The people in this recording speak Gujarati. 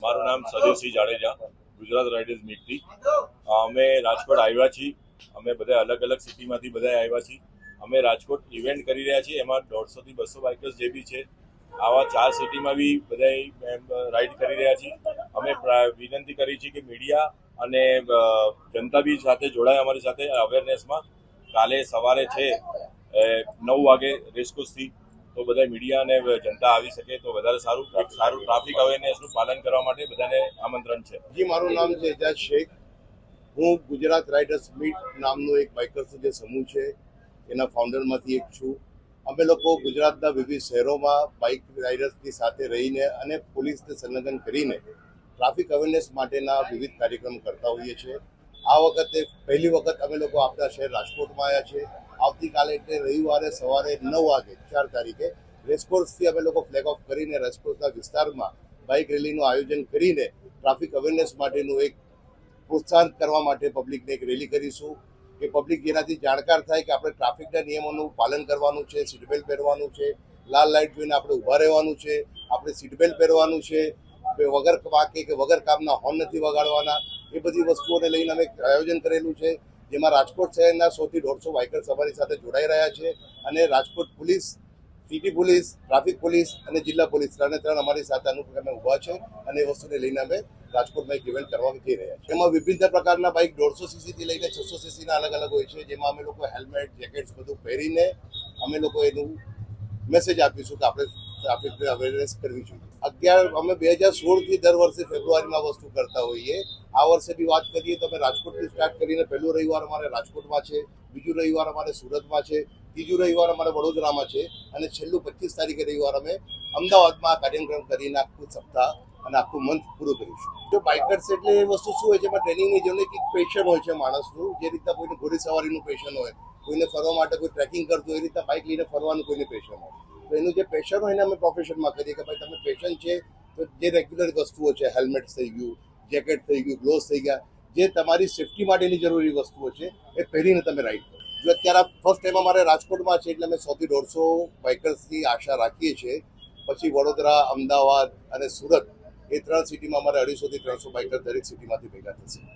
મારું નામ સદેવસિંહ જાડેજા, ગુજરાત રાઇડર્સ મીટથી અમે રાજકોટ આવ્યા છીએ. અમે બધા અલગ અલગ સિટીમાંથી બધા આવ્યા છીએ. અમે રાજકોટ ઇવેન્ટ કરી રહ્યા છીએ. એમાં 150 થી 200 બાઇકર્સ જે બી છે, આવા 4 સિટીમાં બી બધા રાઇડ કરી રહ્યા છીએ. અમે વિનંતી કરી છે કે મીડિયા અને જનતા બી સાથે જોડાય અમારી સાથે અવેરનેસમાં. કાલે સવારે છે 9 વાગે રેસકોર્સથી, તો બધા મીડિયા અને જનતા આવી શકે તો વધારે સારું ટ્રાફિક અવેરનેસનું પાલન કરવા માટે બધાને આમંત્રણ છે. જી, મારું નામ છે એજાજ શેખ. હું ગુજરાત રાઇડર્સ મીટ નામનું એક બાઇકર્સ જે સમૂહ છે એના ફાઉન્ડરમાંથી એક છું. અમે લોકો ગુજરાતના વિવિધ શહેરોમાં બાઇક રાઇડર્સની સાથે રહીને અને પોલીસને સંલગ્ન કરીને ટ્રાફિક અવેરનેસ માટેના વિવિધ કાર્યક્રમ કરતા હોઈએ છીએ. આ વખતે પહેલી વખત અમે લોકો આપણા શહેર રાજકોટમાં આવ્યા છીએ. આવતીકાલે એટલે રવિવારે સવારે 9 વાગે 4 તારીખે રેસકોર્સથી અમે લોકો ફ્લેગ ઓફ કરીને રેસકોર્સના વિસ્તારમાં બાઇક રેલીનું આયોજન કરીને ટ્રાફિક અવેરનેસ માટેનું એક પ્રોત્સાહન કરવા માટે પબ્લિકને એક રેલી કરીશું કે પબ્લિક જેનાથી જાણકાર થાય કે આપણે ટ્રાફિકના નિયમોનું પાલન કરવાનું છે, સીટ બેલ્ટ પહેરવાનું છે, લાલ લાઇટ જોઈને આપણે ઊભા રહેવાનું છે, આપણે સીટ બેલ્ટ પહેરવાનું છે, વગર વાકે કે વગર કામના હોર્ન નથી વગાડવાના. એ બધી વસ્તુઓને લઈને અમે આયોજન કરેલું છે, જેમાં રાજકોટ શહેરના 100 થી 150 બાઇકર્સ અમારી સાથે જોડાઈ રહ્યા છે અને Rajkot police, city police, traffic police અને જિલ્લા પોલીસ ત્રણે અમારી સાથે અનુક્રમે ઊભા છે અને એ વસ્તુને લઈને અમે રાજકોટમાં એક ઇવેન્ટ કરવા જઈ રહ્યા છે. એમાં વિભિન્ન પ્રકારના બાઇક 150 સીસીથી લઈને 600 સીસીના અલગ અલગ હોય છે, જેમાં અમે લોકો હેલ્મેટ, જેકેટ્સ બધું પહેરીને અમે લોકો એનું મેસેજ આપીશું કે આપણે ટ્રાફિકને અવેરનેસ કરવી જોઈએ. અમે 2016થી દર વર્ષે ફેબ્રુઆરીમાં વસ્તુ કરતા હોઈએ. આ વર્ષે બી વાત કરીએ તો અમે રાજકોટથી સ્ટાર્ટ કરીને પહેલો રવિવાર અમારે રાજકોટમાં છે, બીજો રવિવાર અમારે સુરતમાં છે, ત્રીજો રવિવાર અમારે વડોદરામાં છે અને છેલ્લું 25 તારીખે રવિવાર અમે અમદાવાદમાં આ કાર્યક્રમ કરીને આખું સપ્તાહ અને આખું મંથ પૂરું કરીશું. જો બાઇકર્સ એટલે એ વસ્તુ શું હોય છે, એમાં ટ્રેનિંગની જેવું એક પેશન હોય છે માણસનું. જે રીતના કોઈને ઘોડી સવારીનું પેશન હોય, કોઈને ફરવા માટે કોઈ ટ્રેકિંગ કરતું હોય, એ રીતના બાઇક લઈને ફરવાનું કોઈને પેશન હોય. તો એનું જે પેશન હોય એને અમે પ્રોફેશનમાં કરીએ કે ભાઈ તમે પેશન છે તો જે રેગ્યુલર વસ્તુઓ છે, હેલ્મેટ થઈ ગયું, જેકેટ થઈ ગયું, ગ્લોવ્સ થઈ ગયા, જે તમારી સેફટી માટેની જરૂરી વસ્તુઓ છે એ પહેરીને તમે રાઈડ કરો. જો અત્યારે ફર્સ્ટ ટાઈમ અમારે રાજકોટમાં છે એટલે અમે 100 થી 150 બાઇકર્સની આશા રાખીએ છીએ. પછી વડોદરા, અમદાવાદ અને સુરત, એ 3 સિટીમાં અમારે 250 થી 300 બાઇકર દરેક સિટીમાંથી ભેગા થશે.